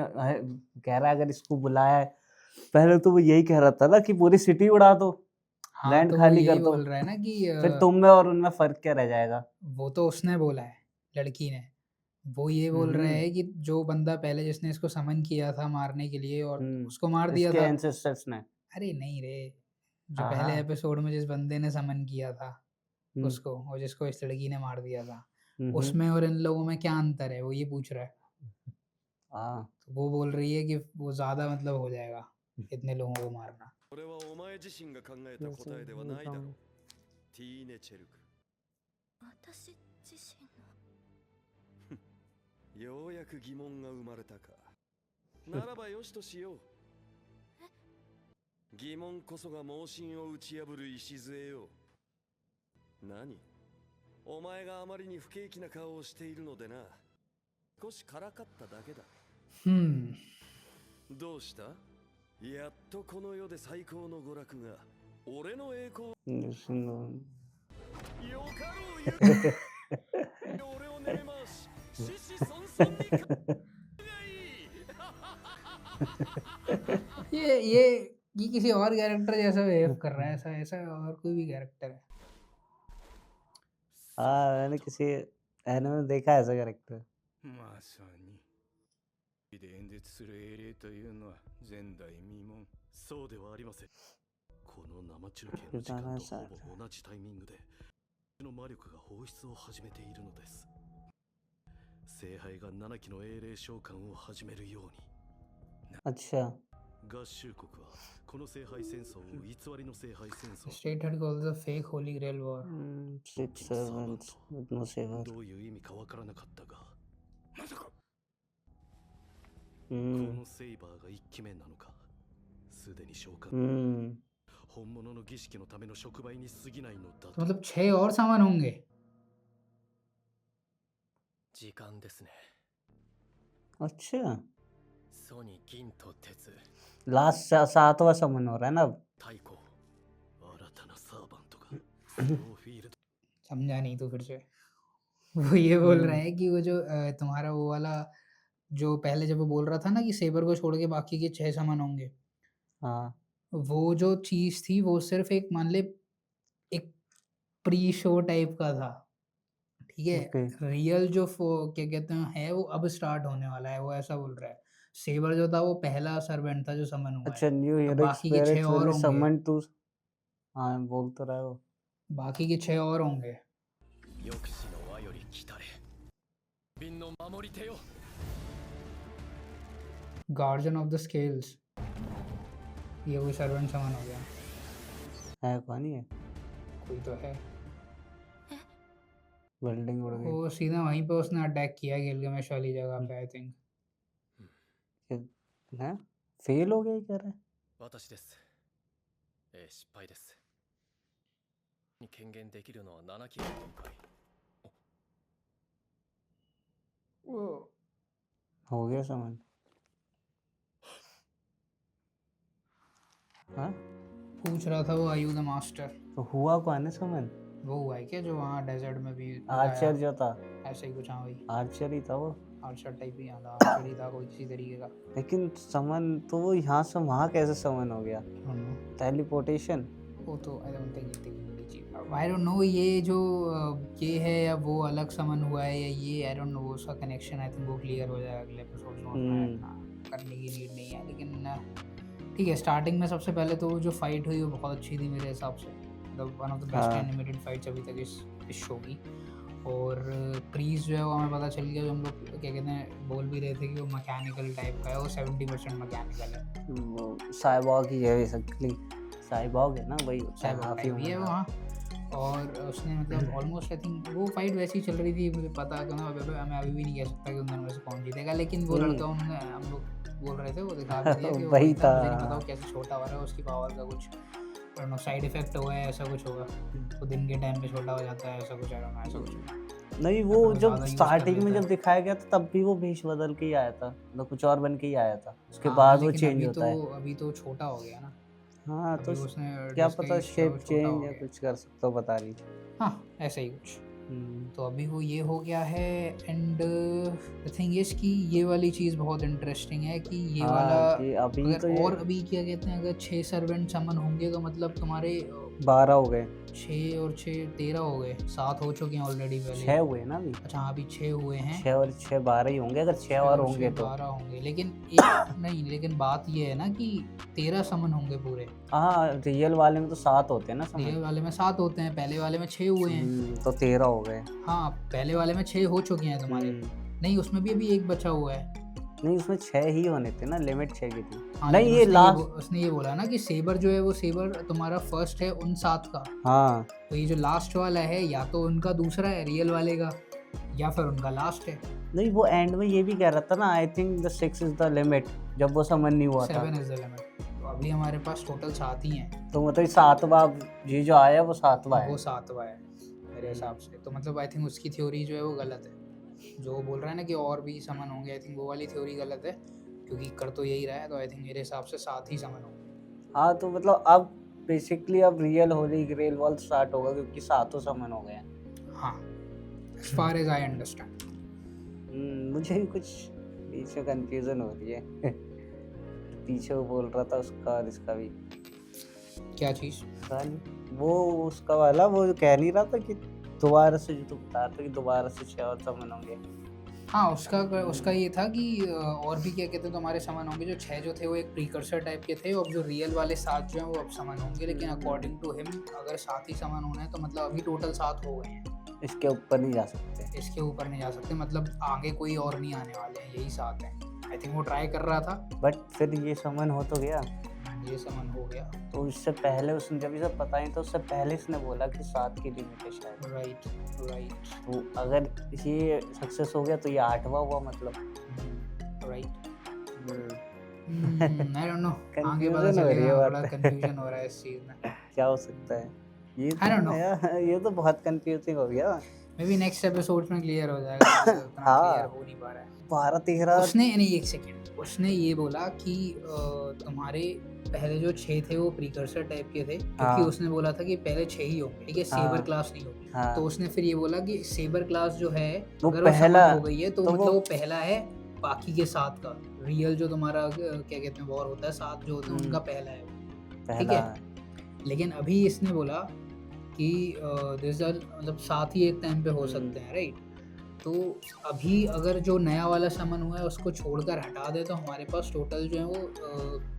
[SPEAKER 2] कह रहा है अगर इसको बुलाया है, पहले तो वो यही कह रहा था ना कि पूरी सिटी उड़ा दो,
[SPEAKER 1] हाँ
[SPEAKER 2] लैंड
[SPEAKER 1] तो वो
[SPEAKER 2] खाली
[SPEAKER 1] यही
[SPEAKER 2] कर दो,
[SPEAKER 1] बोल रहा है ना कि
[SPEAKER 2] फिर तुम में और उनमें फर्क क्या रह जाएगा?
[SPEAKER 1] वो तो उसने बोला है, लड़की ने। वो ये बोल रहा
[SPEAKER 2] हम्म
[SPEAKER 1] है कि जो बंदा पहले जिसने इसको समन किया था मारने के लिए और
[SPEAKER 2] हम्म
[SPEAKER 1] उसको मार दिया
[SPEAKER 2] इसके
[SPEAKER 1] था।
[SPEAKER 2] एंसेस्टर्स ने।
[SPEAKER 1] अरे नहीं रे, जो
[SPEAKER 2] हाँ
[SPEAKER 1] पहले
[SPEAKER 2] हाँ
[SPEAKER 1] एपिसोड में जिस बंदे ने समन किया था
[SPEAKER 2] हम्म
[SPEAKER 1] उसको, और जिसको इस लड़की ने मार दिया था,
[SPEAKER 2] हम्म
[SPEAKER 1] उसमें और इन लोगों में क्या अंतर है, वो ये पूछ रहा है।
[SPEAKER 2] हाँ
[SPEAKER 1] तो वो बोल रही है कि वो ज्यादा मतलब हो जाएगा इतने लोगों को मारना।
[SPEAKER 5] これはお前自身が考えた答えではないだろうティーネチェルク
[SPEAKER 4] 私自身の
[SPEAKER 5] ようやく疑問が生まれたかならばよしとしよう疑問こそが盲信を打ち破る礎よ何お前があまりに不景気な顔をしているのでな少しからかっただけだ どうしたやっとこの世で最高の娯楽が俺の栄光
[SPEAKER 2] सुनो
[SPEAKER 5] よかろう言う俺を寝回し子々孫々にかがいい
[SPEAKER 1] ये किसी और कैरेक्टर जैसा बिहेव कर रहा है, ऐसा ऐसा और कोई भी कैरेक्टर है।
[SPEAKER 2] हाँ मैंने किसी एनिमे में देखा है ऐसा कैरेक्टर।
[SPEAKER 3] まさにで演説する英霊というのは前代未聞
[SPEAKER 6] そうではありません。この生中継の時間とほぼ同じタイミングでの魔力が放出を始めているのです。聖杯が7期の英霊召喚を始めるように。
[SPEAKER 2] अच्छा
[SPEAKER 6] 合衆国はこの聖杯戦争を偽りの聖杯戦争
[SPEAKER 1] State had called the fake Holy Grail War.
[SPEAKER 2] 6 servants with no saver
[SPEAKER 6] どういう意味かわからなかったが、
[SPEAKER 3] まさか
[SPEAKER 6] このセイバーが1期目なのか。すでに召喚本物の儀式のための触媒に過ぎないのだ
[SPEAKER 1] तो
[SPEAKER 6] と。
[SPEAKER 1] मतलब 6 और सामान होंगे।
[SPEAKER 7] 時間ですね。
[SPEAKER 2] अच्छा
[SPEAKER 7] ソニー銀と鉄、
[SPEAKER 2] लास्ट 7वां समन हो रहा है ना अब।
[SPEAKER 7] 太鼓、
[SPEAKER 6] 新たなサーバントがスローフィールド
[SPEAKER 1] समझा नहीं तो फिर से। वो ये बोल रहा है कि वो जो तुम्हारा वो वाला जो पहले जब वो बोल रहा था ना कि सेबर को छोड़ के बाकी के 6 सामान होंगे,
[SPEAKER 2] हाँ
[SPEAKER 1] वो जो चीज़ थी वो सिर्फ एक मान ले एक प्री शो टाइप का था, ठीक है।
[SPEAKER 2] ओके
[SPEAKER 1] रियल जो क्या कहते हैं है वो अब स्टार्ट होने वाला है, वो ऐसा बोल रहा है। सेबर जो था वो पहला सर्वेंट था जो समन हुआ
[SPEAKER 2] अच्छा
[SPEAKER 1] है।
[SPEAKER 2] न्यू
[SPEAKER 1] अब
[SPEAKER 2] हीरोइक
[SPEAKER 1] बाकी के 6
[SPEAKER 2] स्पिरिट्स
[SPEAKER 1] और
[SPEAKER 2] विल बी
[SPEAKER 1] होंगे,
[SPEAKER 2] समन्ड टू। हाँ बोल तो रहा है वो।
[SPEAKER 1] बाकी के 6 और होंगे।
[SPEAKER 7] 抑止の輪より来たれ。瓶の守り手よ。
[SPEAKER 1] गार्जियन ऑफ द स्केल्स, ये कोई सर्वेंट समन हो गया,
[SPEAKER 2] है कौन है?
[SPEAKER 1] कोई तो है।
[SPEAKER 2] बिल्डिंग उड़ गई।
[SPEAKER 1] वो सीधा वहीं पे उसने अटैक किया गिलगामेश वाली जगह पे, आई थिंक।
[SPEAKER 2] हैं फेल हो गया क्या रहा है?
[SPEAKER 7] 私です。失敗です。に権限できるのは7期の段階。
[SPEAKER 2] हो गया समझ। हाँ
[SPEAKER 1] पूछ रहा था वो आर यू द मास्टर,
[SPEAKER 2] तो हुआ कौन है समझ?
[SPEAKER 1] वो हुआ है क्या जो वहाँ डेजर्ट में भी
[SPEAKER 2] आर्चर
[SPEAKER 1] आया?
[SPEAKER 2] जो था,
[SPEAKER 1] ऐसे ही कुछ, हाँ वही
[SPEAKER 2] आर्चर ही था वो।
[SPEAKER 1] आर्चर टाइप ही था, आर्चर ही था कोई किसी तरीके का।
[SPEAKER 2] लेकिन समन तो वो यहाँ से वहाँ कैसे समन हो गया? टेलीपोर्टेशन।
[SPEAKER 1] वो तो I don't think, I don't no ये जो ये है या वो अलग समन हुआ है या ये, आई डोंट नो उसका कनेक्शन। आई थिंक वो क्लियर हो जाएगा अगले एपिसोड में, करने की नीड नहीं है। लेकिन ठीक है, स्टार्टिंग में सबसे पहले तो जो फाइट हुई वो बहुत अच्छी थी मेरे हिसाब से, मतलब one of the best animated fights अभी तक इस शो की। और प्रीज जो है वो हमें पता चल गया, जो हम लोग क्या कहते हैं बोल भी रहे थे कि वो मैकेनिकल टाइप का है, वो 70% मैकेनिकल है।
[SPEAKER 2] वो साइबॉग ही है बेसिकली, साइबॉग है ना भाई,
[SPEAKER 1] साइबॉग टाइप ही है वो, हाँ। और उसने मतलब ऑलमोस्ट आई थिंक वो फाइट वैसी चल रही थी, मुझे पता है मैं अभी भी नहीं कह सकता कि उन दोनों में से कौन जीतेगा, लेकिन वो लड़का उन्होंने हम लोग बोल रहे थे वो दिखा भी दिया कि वो
[SPEAKER 2] वही था।
[SPEAKER 1] मुझे नहीं पता वो कैसे छोटा हो रहा है, उसकी पावर का कुछ साइड इफेक्ट हुआ है, ऐसा कुछ होगा, वो दिन के टाइम पे छोटा हो जाता है, ऐसा कुछ ऐसा कुछ।
[SPEAKER 2] नहीं वो
[SPEAKER 1] मतलब
[SPEAKER 2] जब
[SPEAKER 1] ज़्यादा यूज़
[SPEAKER 2] स्टार्टिंग
[SPEAKER 1] कर
[SPEAKER 2] में
[SPEAKER 1] लेता
[SPEAKER 2] जब
[SPEAKER 1] है।
[SPEAKER 2] दिखाया गया था तब भी वो भेष बदल के ही आया था, मतलब कुछ और बन के ही आया था, उसके
[SPEAKER 1] हाँ,
[SPEAKER 2] बाद वो
[SPEAKER 1] लेकिन
[SPEAKER 2] चेंज
[SPEAKER 1] अभी
[SPEAKER 2] होता
[SPEAKER 1] तो
[SPEAKER 2] है।
[SPEAKER 1] अभी तो छोटा हो गया ना,
[SPEAKER 2] हाँ तो
[SPEAKER 1] अभी उसने
[SPEAKER 2] क्या पता
[SPEAKER 1] disguise किया, वो
[SPEAKER 2] शेप
[SPEAKER 1] छोटा हो
[SPEAKER 2] चेंज या
[SPEAKER 1] गया।
[SPEAKER 2] कुछ कर सकता हो, पता नहीं।
[SPEAKER 1] हाँ ऐसा ही कुछ। तो अभी वो ये हो गया है एंड द थिंग इज कि ये वाली चीज़ बहुत इंटरेस्टिंग है कि ये
[SPEAKER 2] हाँ
[SPEAKER 1] वाला
[SPEAKER 2] कि अभी
[SPEAKER 1] अगर
[SPEAKER 2] तो ये
[SPEAKER 1] और अभी क्या कहते हैं, अगर 6 सर्वेंट समन होंगे तो मतलब तुम्हारे
[SPEAKER 2] 12 हो गए,
[SPEAKER 1] 6 और 6 13 हो गए, 7 हो चुके हैं ऑलरेडी
[SPEAKER 2] 6
[SPEAKER 1] पहले।
[SPEAKER 2] हुए ना अभी,
[SPEAKER 1] अच्छा हाँ अभी 6 हुए हैं,
[SPEAKER 2] 6 और 6 12 ही होंगे, अगर 6 और होंगे तो।
[SPEAKER 1] 12 होंगे, लेकिन एक नहीं, लेकिन बात ये है ना कि 13 समन होंगे पूरे।
[SPEAKER 2] हाँ रियल वाले में तो 7 होते हैं ना समझ।
[SPEAKER 1] रियल वाले में 7 होते हैं, पहले वाले में 6 हुए हैं।
[SPEAKER 2] तो 13 हो गए।
[SPEAKER 1] हाँ पहले वाले में 6 हो चुके हैं तुम्हारे। नहीं उसमें भी अभी एक बचा हुआ है।
[SPEAKER 2] नहीं उसमें 6 ही होने थे ना, लिमिट 6 की थी।
[SPEAKER 1] हाँ,
[SPEAKER 2] नहीं
[SPEAKER 1] लेकिन
[SPEAKER 2] ये लास्ट,
[SPEAKER 1] उसने ये बोला ना कि सेबर जो है वो सेबर तुम्हारा फर्स्ट है उन 7 का।
[SPEAKER 2] हाँ
[SPEAKER 1] तो ये जो लास्ट वाला है या तो उनका दूसरा है रियल वाले का, या फिर उनका लास्ट है।
[SPEAKER 2] नहीं वो एंड में ये भी कह रहा था ना, I think the 6 is the limit, जब वो समझ नहीं हुआ था।
[SPEAKER 1] 7 इज द लिमिट। तो अभी हमारे पास टोटल 7 ही हैं।
[SPEAKER 2] तो मतलब 7वां ये जो आया वो 7वां है।
[SPEAKER 1] वो 7वां है मेरे हिसाब से। तो मतलब आई थिंक उसकी थ्योरी जो है वो गलत है, जो वो बोल रहा है ना कि और भी समन होंगे, आई थिंक वो वाली थ्योरी गलत है, क्योंकि कर तो यही रहा है। तो आई थिंक मेरे हिसाब से 7 ही समन होंगे।
[SPEAKER 2] हाँ तो मतलब अब बेसिकली अब real holy grail war start होगा, क्योंकि 7 समन हो गए हैं।
[SPEAKER 1] हाँ as far as I understand.
[SPEAKER 2] मुझे भी कुछ पीछे कंफ्यूजन हो रही है पीछे वो बोल रहा था उसका और इसका भी
[SPEAKER 1] क्या चीज़?
[SPEAKER 2] पता नहीं, वो उसका वाला वो कह नहीं रहा था कि दोबारा से, जो तू बता रहा था कि दोबारा से 6 और समन होंगे।
[SPEAKER 1] हाँ उसका ये था कि और भी क्या कहते हैं तुम्हारे समन होंगे। जो 6 जो थे वो एक प्रीकर्सर टाइप के थे, और जो रियल वाले 7 जो हैं वो अब समन होंगे। लेकिन अकॉर्डिंग टू हिम अगर 7 ही समन होने हैं तो मतलब अभी टोटल 7 हो गए हैं।
[SPEAKER 2] इसके ऊपर नहीं जा सकते।
[SPEAKER 1] इसके ऊपर नहीं जा सकते, मतलब आगे कोई और नहीं आने वाले हैं, यही 7 हैं। आई थिंक वो ट्राई कर रहा था,
[SPEAKER 2] बट फिर ये समन हो तो गया।
[SPEAKER 1] ये समन हो गया।
[SPEAKER 2] तो इससे पहले उसने जब ये सब पता नहीं, तो उससे पहले इसने बोला कि 7 की लिमिट है शायद।
[SPEAKER 1] राइट
[SPEAKER 2] तो अगर ये सक्सेस हो गया तो ये 8वां हुआ मतलब।
[SPEAKER 1] राइट। आई डोंट नो, आगे पता
[SPEAKER 2] Confusion हो रही है
[SPEAKER 1] चलेगा।
[SPEAKER 2] बात।
[SPEAKER 1] बड़ा कंफ्यूजन हो रहा है इस चीज़ में।
[SPEAKER 2] क्या हो सकता है ये
[SPEAKER 1] I don't know.
[SPEAKER 2] यार, ये तो बहुत कंफ्यूजिंग हो गया।
[SPEAKER 1] मे बी नेक्स्ट एपिसोड में क्लियर हो जाएगा। उतना
[SPEAKER 2] हाँ।
[SPEAKER 1] क्लियर हो नहीं पा रहा है।
[SPEAKER 2] 12 13
[SPEAKER 1] उसने नहीं, एक सेकेंड, उसने ये बोला कि तुम्हारे पहले जो 6 थे वो प्रीकर्सर टाइप के थे, क्योंकि
[SPEAKER 2] हाँ।
[SPEAKER 1] उसने बोला था कि पहले 6 ही होंगे, ठीक है, सेबर
[SPEAKER 2] हाँ।
[SPEAKER 1] क्लास नहीं होगी।
[SPEAKER 2] हाँ।
[SPEAKER 1] तो उसने फिर ये बोला कि सेबर क्लास जो है
[SPEAKER 2] वो
[SPEAKER 1] अगर वो
[SPEAKER 2] पहला-
[SPEAKER 1] समन हो गई है तो
[SPEAKER 2] तो
[SPEAKER 1] मतलब
[SPEAKER 2] वो-
[SPEAKER 1] वो पहला है बाकी के 7 का। रियल जो तुम्हारा क्या कहते हैं वॉर होता है, 7 जो होते हैं उनका पहला है वो।
[SPEAKER 2] पहला
[SPEAKER 1] लेकिन अभी इसने बोला कि मतलब 7 ही एक टाइम पे हो सकते हैं, राइट। तो अभी अगर जो नया वाला समन हुआ है उसको छोड़कर हटा दे तो हमारे पास टोटल जो है वो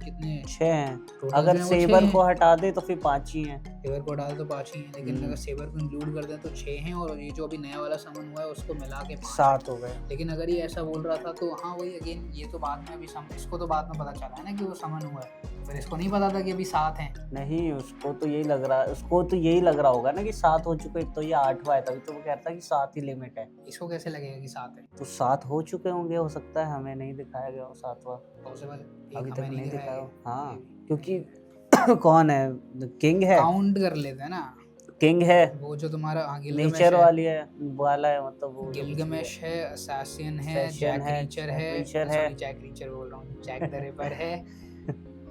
[SPEAKER 1] कितने
[SPEAKER 2] 6 हैं।
[SPEAKER 1] टोटल
[SPEAKER 2] अगर
[SPEAKER 1] जो है वो 6
[SPEAKER 2] सेबर
[SPEAKER 1] हैं।
[SPEAKER 2] को हटा दे तो फिर 5 ही हैं।
[SPEAKER 1] सेबर को डाल तो 5 ही हैं, लेकिन
[SPEAKER 2] हम्म।
[SPEAKER 1] अगर सेबर को इंक्लूड कर दें तो 6 हैं, और ये जो अभी नया वाला समन हुआ है उसको मिला के 5।
[SPEAKER 2] 7 हो गए।
[SPEAKER 1] लेकिन अगर ये ऐसा बोल रहा था तो हाँ वही अगेन, ये तो बाद में अभी इसको तो बाद में पता चला है ना कि वो समन हुआ है, फिर इसको नहीं पता था कि अभी 7 हैं।
[SPEAKER 2] नहीं उसको तो यही लग रहा, उसको तो यही लग रहा होगा ना कि 7 हो चुके, तो ये 8वां है, तभी तो वो कहता है कि 7 ही लिमिट है।
[SPEAKER 1] इसको कैसे लगेगा कि 7 है?
[SPEAKER 2] तो 7 हो चुके होंगे, हो सकता है हमें नहीं दिखाया गया हो 7वां,
[SPEAKER 1] पॉसिबल
[SPEAKER 2] अभी तक नहीं दिखाया हो। हाँ
[SPEAKER 1] काउंट
[SPEAKER 2] क्योंकि कौन है, किंग है,
[SPEAKER 1] कर लेते हैं ना,
[SPEAKER 2] किंग है,
[SPEAKER 1] वो जो तुम्हारा
[SPEAKER 2] नेचर वाली है वाला है, मतलब वो
[SPEAKER 1] गिलगमेश है, असैसिन है,
[SPEAKER 2] Assassin
[SPEAKER 1] जैक
[SPEAKER 2] है,
[SPEAKER 1] रीचर
[SPEAKER 2] Jack
[SPEAKER 1] है,
[SPEAKER 2] Reacher है।
[SPEAKER 1] सॉरी जैक रीचर बोल रहा हूँ, जैक द रिपर है,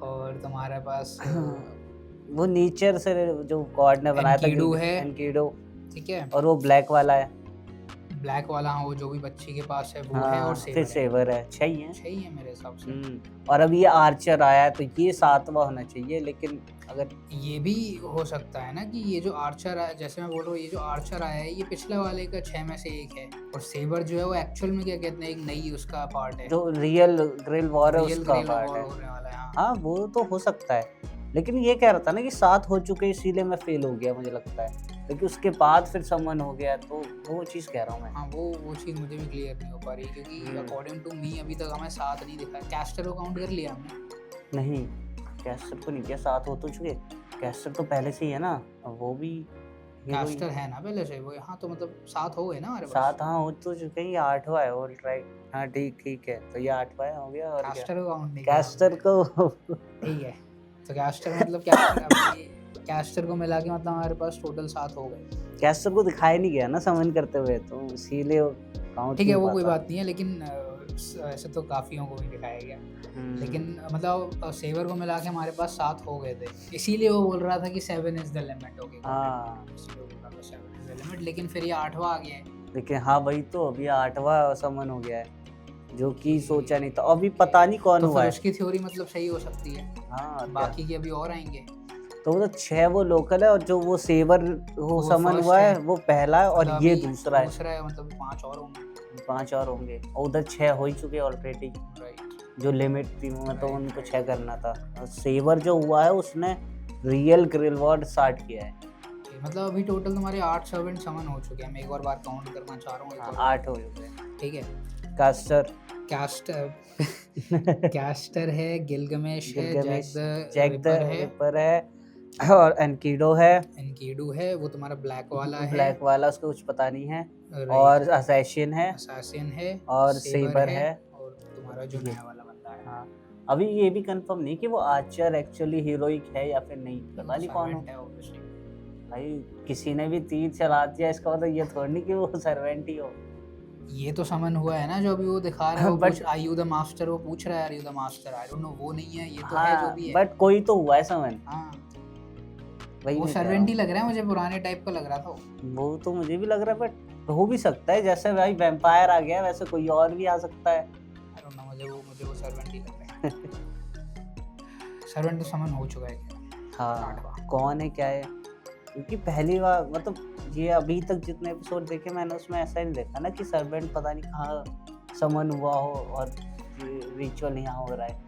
[SPEAKER 1] और तुम्हारे पास
[SPEAKER 2] वो नेचर से जो गॉड ने बनाया था,
[SPEAKER 1] Enkidu है।
[SPEAKER 2] एनकीडो,
[SPEAKER 1] ठीक है,
[SPEAKER 2] और वो ब्लैक वाला है।
[SPEAKER 1] ब्लैक वाला हाँ वो जो भी बच्ची के पास है वो है,
[SPEAKER 2] हाँ
[SPEAKER 1] और
[SPEAKER 2] फिर सेवर है, 6 ही है।
[SPEAKER 1] 6 ही है मेरे हिसाब से।
[SPEAKER 2] और अब ये आर्चर आया है तो ये 7वां होना चाहिए, लेकिन अगर
[SPEAKER 1] ये भी हो सकता है ना कि ये जो आर्चर आया, जैसे मैं बोल रहा हूँ, ये जो आर्चर आया है ये पिछले वाले का 6 में से एक है, और सेबर जो है वो एक्चुअल में क्या कहते हैं एक नई उसका पार्ट है,
[SPEAKER 2] जो रियल ग्रिल वॉर है
[SPEAKER 1] रियल
[SPEAKER 2] उसका
[SPEAKER 1] ग्रेल
[SPEAKER 2] पार्ट
[SPEAKER 1] वॉर
[SPEAKER 2] है।
[SPEAKER 1] होने वाला है। हाँ
[SPEAKER 2] हाँ वो तो हो सकता है, लेकिन ये कह रहा था ना कि 7 हो चुके इसीलिए मैं फेल हो गया, मुझे लगता है, लेकिन उसके बाद फिर समन हो गया, तो वो चीज़ कह रहा हूँ मैं।
[SPEAKER 1] हाँ वो चीज़ मुझे भी क्लियर नहीं हो पा रही, क्योंकि अकॉर्डिंग टू मी अभी तक हमें 7 नहीं दिखा। कैस्टर को काउंट कर लिया हमने?
[SPEAKER 2] नहीं कैस्टर को नहीं किया, 7 हो तो चुके, कैस्टर तो पहले से ही है ना, अब वो भी
[SPEAKER 1] कैस्टर है ना पहले से वो। हाँ तो मतलब 7 हो गए ना हमारे पास।
[SPEAKER 2] 7 हाँ हो तो चुके हैं, ये 8वां है, ऑल राइट। हाँ ठीक है, तो ये 8वां हो गया। और क्या,
[SPEAKER 1] कैस्टर को काउंट नहीं किया
[SPEAKER 2] कैस्टर को
[SPEAKER 1] ठीक है, तो कैस्टर मतलब कैस्टर को मिला के मतलब हमारे पास टोटल 7 हो गए।
[SPEAKER 2] कैस्टर को दिखाया नहीं गया ना समन करते हुए, तो इसीलिए काउंट
[SPEAKER 1] ठीक है वो कोई बात नहीं है, लेकिन ऐसे तो काफियों को भी दिखाया गया, लेकिन मतलब सेवर को मिला के हमारे पास 7 हो गए थे, इसीलिए वो बोल रहा था कि 7 इज द लिमिट। ओके
[SPEAKER 2] हाँ
[SPEAKER 1] लिमिट, लेकिन फिर ये 8वां आ गया है।
[SPEAKER 2] लेकिन हाँ वही तो, अभी 8वां समन हो गया है, जो कि सोचा नहीं था। अभी पता नहीं कौन
[SPEAKER 1] तो
[SPEAKER 2] हुआ
[SPEAKER 1] फिर
[SPEAKER 2] है।
[SPEAKER 1] उसकी थ्योरी मतलब सही हो सकती है।
[SPEAKER 2] हाँ
[SPEAKER 1] बाकी के अभी और आएंगे।
[SPEAKER 2] तो मतलब 6 वो लोकल है, और जो वो सेवर वो समन
[SPEAKER 1] first
[SPEAKER 2] हुआ है
[SPEAKER 1] है।
[SPEAKER 2] वो पहला है, और
[SPEAKER 1] मतलब
[SPEAKER 2] ये
[SPEAKER 1] अभी
[SPEAKER 2] दूसरा है।
[SPEAKER 1] दूसरा है, मतलब 5 और होंगे।
[SPEAKER 2] 5 और होंगे, और उधर 6 हो ही चुके ऑलरेडी।
[SPEAKER 1] राइट।
[SPEAKER 2] जो लिमिट थी मतलब
[SPEAKER 1] Right,
[SPEAKER 2] उनको
[SPEAKER 1] right.
[SPEAKER 2] 6 करना था। और सेवर जो हुआ है उसने रियल ग्रिल वॉर्ड स्टार्ट किया है।
[SPEAKER 1] मतलब अभी टोटल तुम्हारे 8 सर्वेंट समन हो चुके हैं। मैं एक और बार काउंट करना चाह रहा हूँ, एक
[SPEAKER 2] हाँ,
[SPEAKER 1] और
[SPEAKER 2] 8 हो चुके हैं।
[SPEAKER 1] ठीक है।
[SPEAKER 2] कास्टर
[SPEAKER 1] कैस्टर है, गिलगमेश है,
[SPEAKER 2] Gilgamesh,
[SPEAKER 1] Jack
[SPEAKER 2] Jack
[SPEAKER 1] the
[SPEAKER 2] the
[SPEAKER 1] Ripper है,
[SPEAKER 2] रिपर है, और एनकीडो है।
[SPEAKER 1] एनकीडू है, वो तुम्हारा ब्लैक वाला है।
[SPEAKER 2] ब्लैक वाला उसको कुछ पता नहीं है।
[SPEAKER 1] Right.
[SPEAKER 2] और असैसिन है,
[SPEAKER 1] असैसिन है,
[SPEAKER 2] और
[SPEAKER 1] सेबर
[SPEAKER 2] सेबर है।
[SPEAKER 1] और तुम्हारा जो
[SPEAKER 2] ये।
[SPEAKER 1] नया वाला बंदा है।
[SPEAKER 2] हाँ, अभी ये भी कंफर्म नहीं कि वो आर्चर एक्चुअली हीरोइक है या फिर नहीं, पता नहीं कौन हो।
[SPEAKER 1] Servant है obviously।
[SPEAKER 2] भाई किसी ने भी तीर चला दिया, इसका मतलब ये थोड़ी नहीं कि वो सर्वेंट ही हो।
[SPEAKER 1] ये तो समन हुआ है ना जो अभी वो दिखा रहा है, वो
[SPEAKER 2] But-
[SPEAKER 1] पूछ आर यू द मास्टर, वो पूछ रहा है are you the master, I don't know, वो नहीं है, ये तो है
[SPEAKER 2] हाँ,
[SPEAKER 1] जो भी है।
[SPEAKER 2] बट कोई तो हुआ है समन।
[SPEAKER 1] हाँ,
[SPEAKER 2] वही
[SPEAKER 1] वो
[SPEAKER 2] मैं कह रहा
[SPEAKER 1] सर्वेंट ही
[SPEAKER 2] हूँ।
[SPEAKER 1] लग रहा है मुझे, पुराने टाइप का लग रहा था वो।
[SPEAKER 2] वो तो मुझे भी लग रहा है, बट हो भी सकता है जैसे भाई वैम्पायर आ गया वैसे कोई और भी आ सकता है।
[SPEAKER 1] आई डोंट नो, मुझे वो सर्वेंट ही लग रहा है। सर्वेंट तो समन हो चुका है।
[SPEAKER 2] हाँ,
[SPEAKER 1] 8वां।
[SPEAKER 2] कौन है क्या है, क्योंकि पहली बार मतलब ये अभी तक जितने एपिसोड देखे मैंने उसमें ऐसा ही नहीं देखा ना कि सर्वेंट पता नहीं कहाँ समन हुआ हो और रिचुअल यहाँ हो रहा है।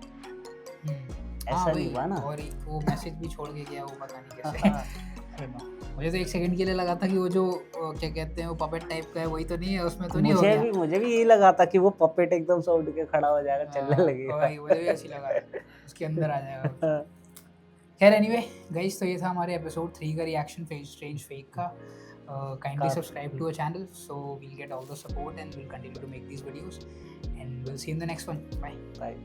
[SPEAKER 2] ऐसा नहीं हुआ ना।
[SPEAKER 1] और वो मैसेज भी छोड़ के गया, वो पता नहीं कैसे। I don't know। मुझे तो एक सेकंड के लिए लगा था कि वो जो क्या कहते हैं वो पपेट टाइप का है, वही तो नहीं है, उसमें तो नहीं हो गया।
[SPEAKER 2] मुझे भी यही लगा था कि वो पपेट एकदम से उठ के खड़ा हो जाएगा, चलने
[SPEAKER 1] हाँ,
[SPEAKER 2] लगेगा।
[SPEAKER 1] वही मुझे भी ऐसी लगा था, उसके अंदर आ जाएगा। खैर एनीवे गाइस, तो ये था हमारे एपिसोड 3 का रिएक्शन स्ट्रेंज फेक का। Kindly subscribe to our channel so we'll get all the support and will continue to make these videos and will see in the next one. Bye.